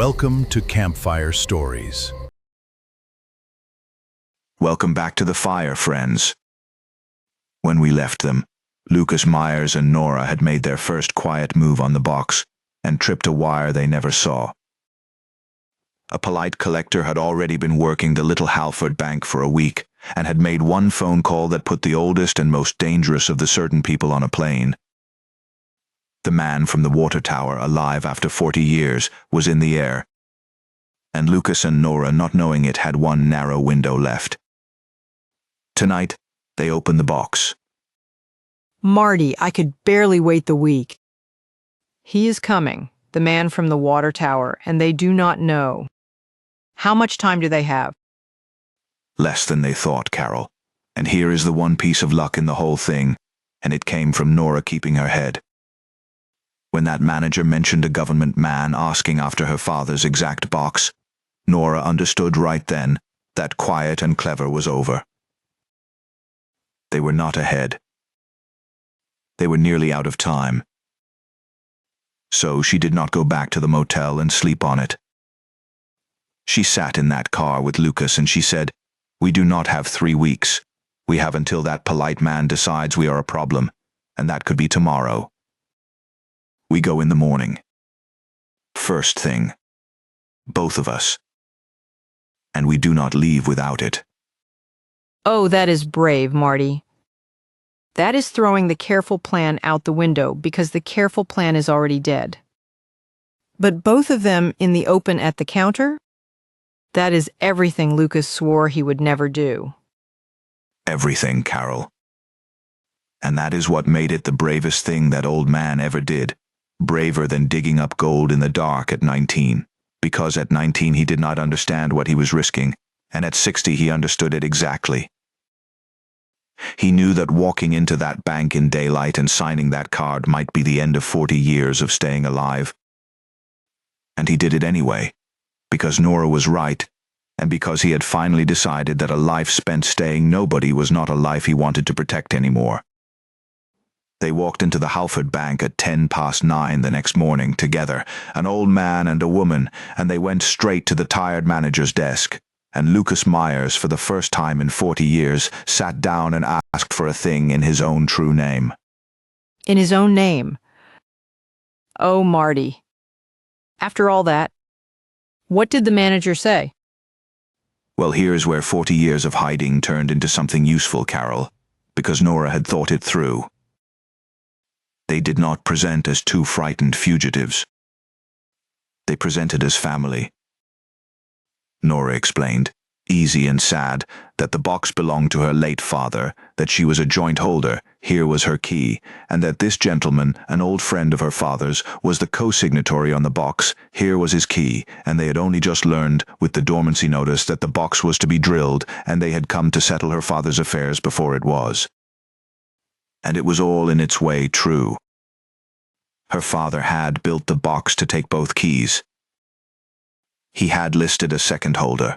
Welcome to Campfire Stories. Welcome back to the fire, friends. When we left them, Lucas, Myers and Nora had made their first quiet move on the box and tripped a wire they never saw. A polite collector had already been working the little Halford bank for a week and had made one phone call that put the oldest and most dangerous of the certain people on a plane. The man from the water tower, alive after 40 years, was in the air, and Lucas and Nora, not knowing it, had one narrow window left. Tonight, they opened the box. Marty, I could barely wait the week. He is coming, the man from the water tower, and they do not know. How much time do they have? Less than they thought, Carol. And here is the one piece of luck in the whole thing, and it came from Nora keeping her head. When that manager mentioned a government man asking after her father's exact box, Nora understood right then that quiet and clever was over. They were not ahead. They were nearly out of time. So she did not go back to the motel and sleep on it. She sat in that car with Lucas and she said, "We do not have 3 weeks. We have until that polite man decides we are a problem, and that could be tomorrow. We go in the morning. First thing. Both of us. And we do not leave without it." Oh, that is brave, Marty. That is throwing the careful plan out the window because the careful plan is already dead. But both of them in the open at the counter? That is everything Lucas swore he would never do. Everything, Carol. And that is what made it the bravest thing that old man ever did. Braver than digging up gold in the dark at 19. Because at 19 he did not understand what he was risking, and at 60 he understood it exactly. He knew that walking into that bank in daylight and signing that card might be the end of 40 years of staying alive. And he did it anyway, because Nora was right, and because he had finally decided that a life spent staying nobody was not a life he wanted to protect anymore. They walked into the Halford Bank at 9:10 the next morning together, an old man and a woman, and they went straight to the tired manager's desk. And Lucas Myers, for the first time in 40 years, sat down and asked for a thing in his own true name. In his own name. Oh, Marty. After all that, what did the manager say? Well, here's where 40 years of hiding turned into something useful, Carol, because Nora had thought it through. They did not present as two frightened fugitives. They presented as family. Nora explained, easy and sad, that the box belonged to her late father, that she was a joint holder, here was her key, and that this gentleman, an old friend of her father's, was the co-signatory on the box, here was his key, and they had only just learned, with the dormancy notice, that the box was to be drilled, and they had come to settle her father's affairs before it was. And it was all in its way true. Her father had built the box to take both keys. He had listed a second holder.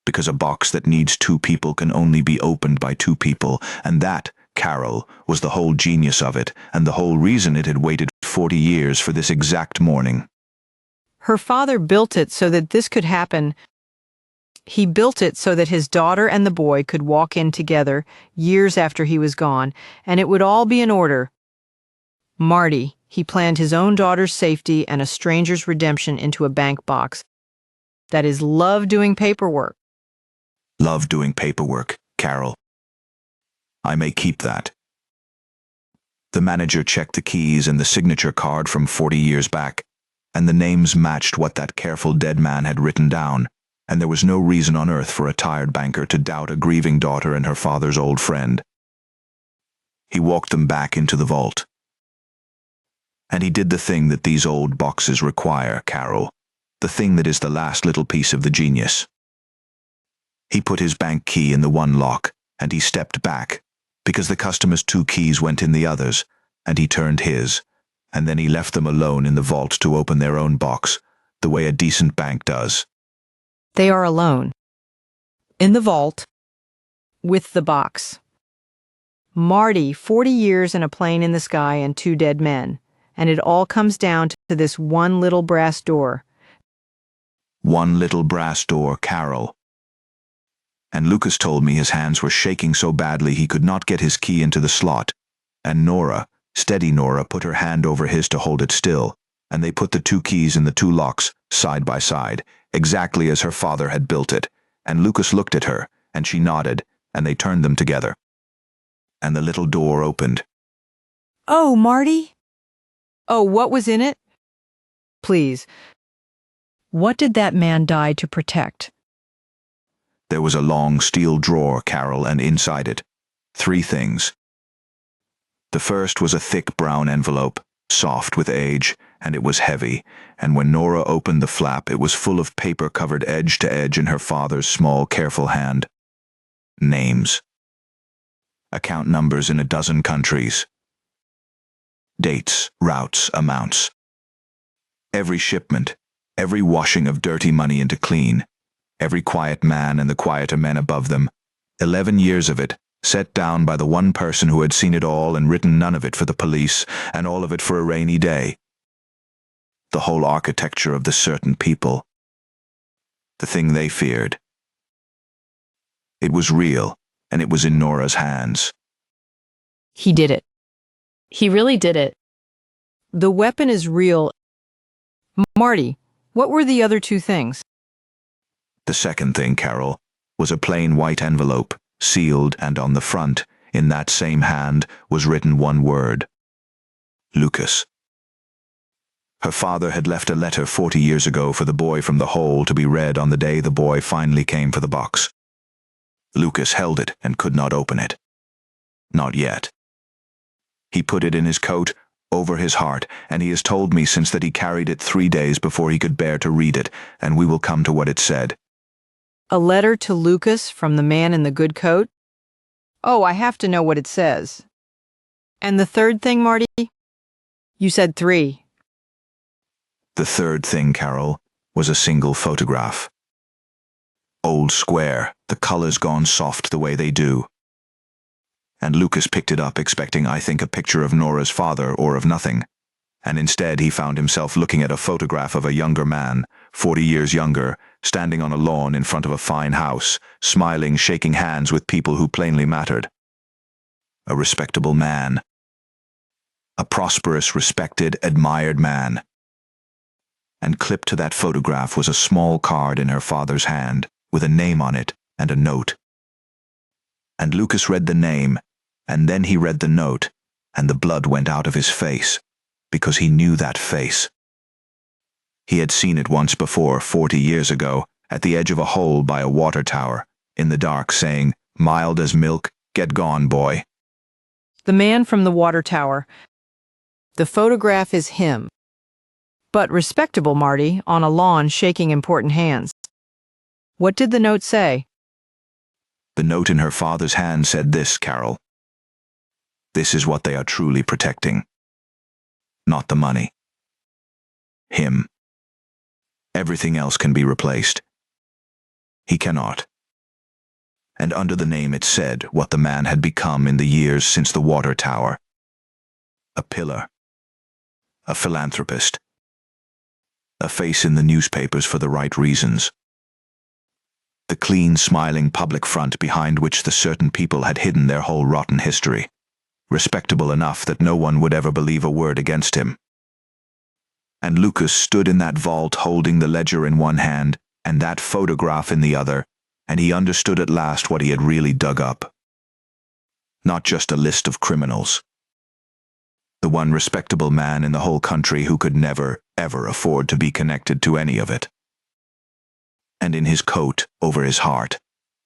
Because a box that needs 2 people can only be opened by 2 people, and that, Carol, was the whole genius of it, and the whole reason it had waited 40 years for this exact morning. Her father built it so that this could happen. He built it so that his daughter and the boy could walk in together years after he was gone, and it would all be in order. Marty, he planned his own daughter's safety and a stranger's redemption into a bank box. That is love doing paperwork. Love doing paperwork, Carol. I may keep that. The manager checked the keys and the signature card from 40 years back, and the names matched what that careful dead man had written down, and there was no reason on earth for a tired banker to doubt a grieving daughter and her father's old friend. He walked them back into the vault. And he did the thing that these old boxes require, Carol, the thing that is the last little piece of the genius. He put his bank key in the one lock, and he stepped back, because the customer's 2 keys went in the others, and he turned his, and then he left them alone in the vault to open their own box, the way a decent bank does. They are alone. In the vault. With the box. Marty, 40 years in a plane in the sky and 2 dead men. And it all comes down to this one little brass door. One little brass door, Carol. And Lucas told me his hands were shaking so badly he could not get his key into the slot. And Nora, steady Nora, put her hand over his to hold it still, and they put the two keys in the two locks, side by side, exactly as her father had built it. And Lucas looked at her, and she nodded, and they turned them together. And the little door opened. Oh, Marty? Oh, what was in it? Please. What did that man die to protect? There was a long steel drawer, Carol, and inside it, 3 things. The first was a thick brown envelope, soft with age, and it was heavy, and when Nora opened the flap it was full of paper covered edge to edge in her father's small, careful hand. Names. Account numbers in 12 countries. Dates, routes, amounts. Every shipment, every washing of dirty money into clean, every quiet man and the quieter men above them, 11 years of it, set down by the one person who had seen it all and written none of it for the police, and all of it for a rainy day. The whole architecture of the certain people. The thing they feared. It was real, and it was in Nora's hands. He did it. He really did it. The weapon is real. Marty, what were the other 2 things? The second thing, Carol, was a plain white envelope, sealed, and on the front, in that same hand, was written one word. Lucas. Her father had left a letter 40 years ago for the boy from the hole to be read on the day the boy finally came for the box. Lucas held it and could not open it. Not yet. He put it in his coat, over his heart, and he has told me since that he carried it 3 days before he could bear to read it, and we will come to what it said. A letter to Lucas from the man in the good coat? Oh, I have to know what it says. And the third thing, Marty? You said 3. The third thing, Carol, was a single photograph. Old square, the colors gone soft the way they do. And Lucas picked it up expecting, I think, a picture of Nora's father or of nothing. And instead he found himself looking at a photograph of a younger man, 40 years younger, standing on a lawn in front of a fine house, smiling, shaking hands with people who plainly mattered. A respectable man. A prosperous, respected, admired man. And clipped to that photograph was a small card in her father's hand, with a name on it and a note. And Lucas read the name, and then he read the note, and the blood went out of his face, because he knew that face. He had seen it once before, 40 years ago, at the edge of a hole by a water tower, in the dark, saying, "Mild as milk, get gone, boy." The man from the water tower. The photograph is him. But respectable, Marty, on a lawn shaking important hands. What did the note say? The note in her father's hand said this, Carol. This is what they are truly protecting. Not the money. Him. Everything else can be replaced. He cannot. And under the name it said what the man had become in the years since the water tower. A pillar. A philanthropist. A face in the newspapers for the right reasons. The clean, smiling public front behind which the certain people had hidden their whole rotten history. Respectable enough that no one would ever believe a word against him. And Lucas stood in that vault holding the ledger in one hand and that photograph in the other, and he understood at last what he had really dug up. Not just a list of criminals. The one respectable man in the whole country who could never, ever afford to be connected to any of it. And in his coat, over his heart,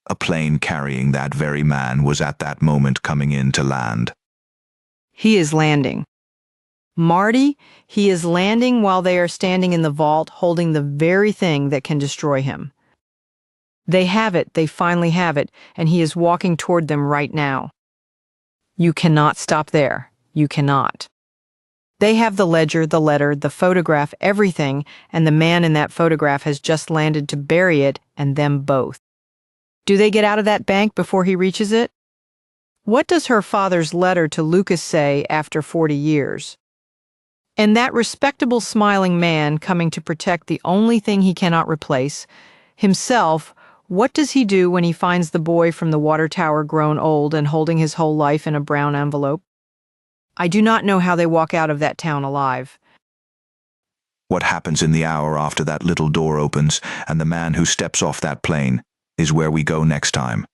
a plane carrying that very man was at that moment coming in to land. He is landing. Marty, he is landing while they are standing in the vault holding the very thing that can destroy him. They have it, they finally have it, and he is walking toward them right now. You cannot stop there. You cannot. They have the ledger, the letter, the photograph, everything, and the man in that photograph has just landed to bury it and them both. Do they get out of that bank before he reaches it? What does her father's letter to Lucas say after 40 years? And that respectable smiling man coming to protect the only thing he cannot replace, himself, what does he do when he finds the boy from the water tower grown old and holding his whole life in a brown envelope? I do not know how they walk out of that town alive. What happens in the hour after that little door opens and the man who steps off that plane is where we go next time.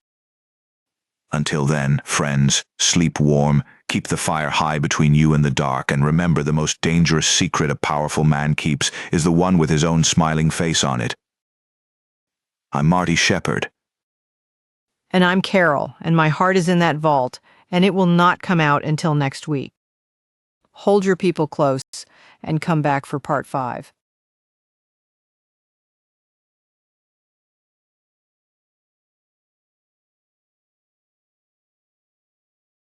Until then, friends, sleep warm, keep the fire high between you and the dark, and remember the most dangerous secret a powerful man keeps is the one with his own smiling face on it. I'm Marty Shepard. And I'm Carol, and my heart is in that vault, and it will not come out until next week. Hold your people close and come back for part 5.